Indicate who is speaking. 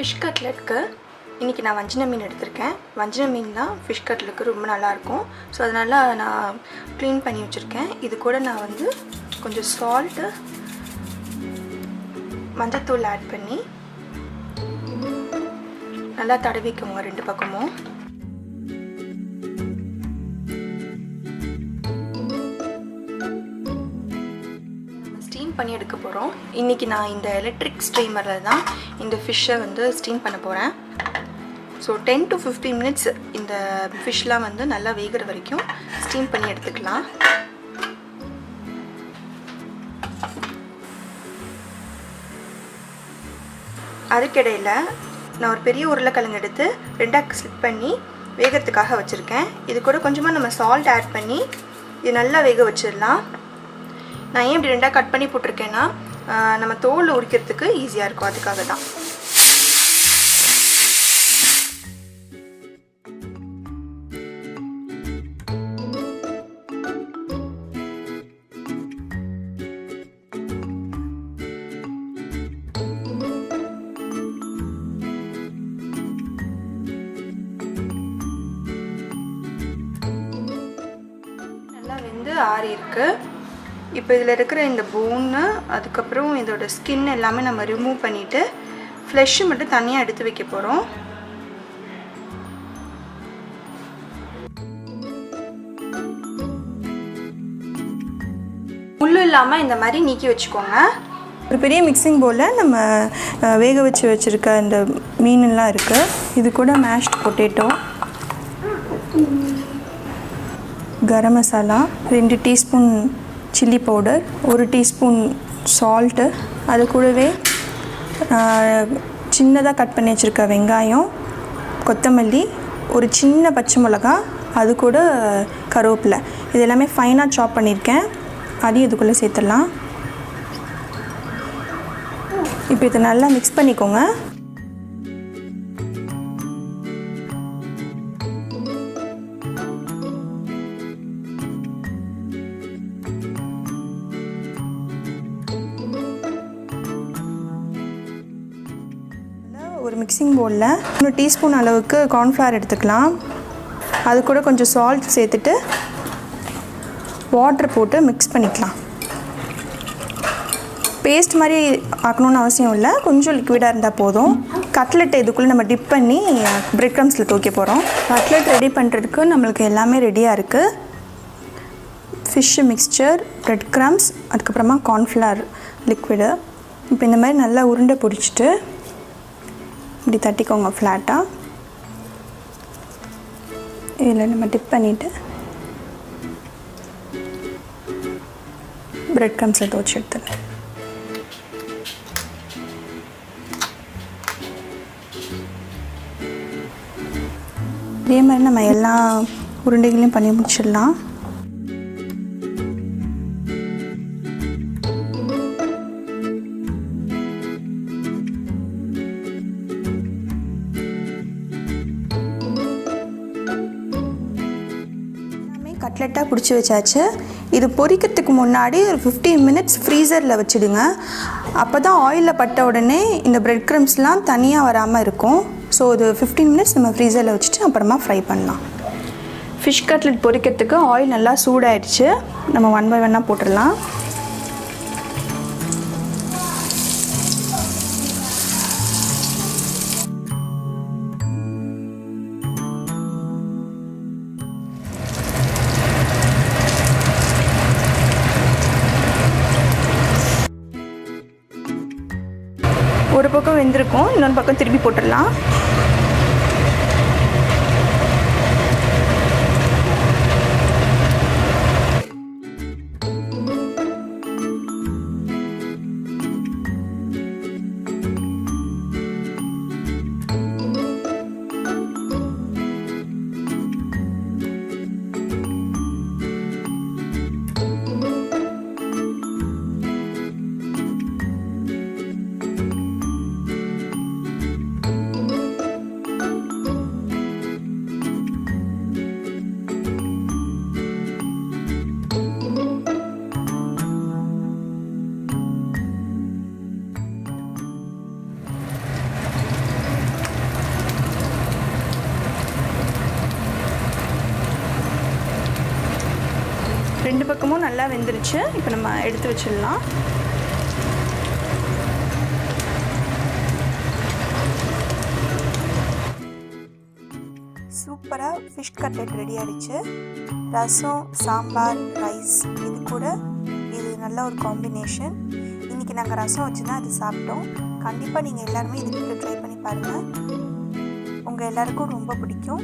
Speaker 1: Fish கட்லெட்க்கு இன்றைக்கி நான் வஞ்சிரம் மீன் எடுத்திருக்கேன். வஞ்சிரம் மீன் தான் ஃபிஷ் கட்லெட்க்கு ரொம்ப நல்லாயிருக்கும். ஸோ அதனால் நான் க்ளீன் பண்ணி வச்சுருக்கேன். இது கூட நான் வந்து கொஞ்சம் சால்ட்டு, மஞ்சத்தூள் ஆட் பண்ணி நல்லா தடவிக்குவோம் ரெண்டு பக்கமும். பண்ணி எடுக்க போகிறோம். இன்றைக்கி நான் இந்த எலக்ட்ரிக் ஸ்ட்ரீமரில் தான் இந்த ஃபிஷ்ஷை வந்து ஸ்டீம் பண்ண போகிறேன். ஸோ 10 to 15 minutes இந்த ஃபிஷ்லாம் வந்து நல்லா வேகிற வரைக்கும் ஸ்டீம் பண்ணி எடுத்துக்கலாம். அதுக்கிடையில் நான் ஒரு பெரிய உருளைக்கிழங்கு எடுத்து ரெண்டாக ஸ்லிப் பண்ணி வேகிறதுக்காக வச்சுருக்கேன். இது கூட கொஞ்சமாக நம்ம சால்ட் ஆட் பண்ணி இது நல்லா வேக வச்சிடலாம். நான் ஏன் இப்படி ரெண்டாக கட் பண்ணி போட்டிருக்கேன்னா நம்ம தோல் உரிக்கிறதுக்கு ஈஸியாக இருக்கும், அதுக்காக தான். நல்லா வெந்து ஆறி இருக்கு. இப்போ இதில் இருக்கிற இந்த போன்னு, அதுக்கப்புறம் இதோட ஸ்கின் எல்லாமே நம்ம ரிமூவ் பண்ணிவிட்டு ஃப்ளெஷ்ஷு மட்டும் தனியாக எடுத்து வைக்க போகிறோம். முள்ளு இல்லாமல் இந்த மாதிரி நீக்கி வச்சுக்கோங்க. ஒரு பெரிய மிக்சிங் பவுலில் நம்ம வேக வச்சுருக்க இந்த மீனெல்லாம் இருக்குது. இது கூட mashed potato, garam masala, 2 teaspoon chilli powder, 1 teaspoon salt, அது கூடவே சின்னதாக கட் பண்ணி வச்சுருக்க வெங்காயம், கொத்தமல்லி, ஒரு சின்ன பச்சை மிளகா, அது கூட கருவேப்பிலை, இது எல்லாமே ஃபைனாக சாப் பண்ணியிருக்கேன். அதையும் இதுக்குள்ளே சேர்த்துடலாம். இப்போ இதை நல்லா மிக்ஸ் பண்ணிக்கோங்க. ஒரு மிக்சிங் பவுலில் 1 டீஸ்பூன் அளவுக்கு கார்ன்ஃப்ளவர் எடுத்துக்கலாம். அது கூட கொஞ்சம் சால்ட் சேர்த்துட்டு வாட்டர் போட்டு மிக்ஸ் பண்ணிக்கலாம். பேஸ்ட் மாதிரி ஆக்கணும்னு அவசியம் இல்லை, கொஞ்சம் லிக்விடாக இருந்தால் போதும். கட்லெட்டை இதுக்குள்ளே நம்ம டிப் பண்ணி பிரெட் க்ரம்ஸில் தூக்கி போகிறோம். கட்லெட் ரெடி பண்ணுறதுக்கு நம்மளுக்கு எல்லாமே ரெடியாக இருக்குது. ஃபிஷ்ஷு மிக்ஸ்சர், பிரெட் க்ரம்ஸ், அதுக்கப்புறமா கார்ன்ஃப்ளவர் லிக்விடு. இப்போ இந்த மாதிரி நல்லா உருண்டை பிடிச்சிட்டு இப்படி தட்டிக்கோங்க ஃப்ளாட்டாக. இதில் நம்ம டிப் பண்ணிவிட்டு பிரெட் க்ரம்ஸில் துவச்சி எடுத்துடலாம். இதே மாதிரி நம்ம எல்லா உருண்டைகளையும் பண்ணி முடிச்சிடலாம். கட்லெட்டாக பிடிச்சி வச்சாச்சு. இது பொரிக்கிறதுக்கு முன்னாடி ஒரு 15 minutes ஃப்ரீசரில் வச்சுடுங்க. அப்போ தான் ஆயிலில் பட்ட உடனே இந்த பிரெட் க்ரம்ஸ்லாம் தனியாக வராமல் இருக்கும். ஸோ இது 15 minutes நம்ம ஃப்ரீசரில் வச்சுட்டு அப்புறமா ஃப்ரை பண்ணலாம். ஃபிஷ் கட்லெட் பொரிக்கிறதுக்கு ஆயில் நல்லா சூடாயிடுச்சு. நம்ம 1 by 1 போட்டுடலாம். ஒரு பக்கம் வெந்திருக்கும், இன்னொரு பக்கம் திருப்பி போட்டுடலாம். 2 பக்கமும் நல்லா வெந்துருச்சு. இப்போ நம்ம எடுத்து வச்சிடலாம். சூப்பராக ஃபிஷ் கட்லெட் ரெடி ஆகிடுச்சு. ரசம், சாம்பார், ரைஸ் இது கூட இது நல்ல ஒரு காம்பினேஷன். இன்றைக்கி நாங்கள் ரசம் வச்சு தான் அது சாப்பிட்டோம். கண்டிப்பாக நீங்கள் எல்லாருமே இது வீட்டில் ட்ரை பண்ணி பாருங்கள். உங்கள் எல்லாருக்கும் ரொம்ப பிடிக்கும்.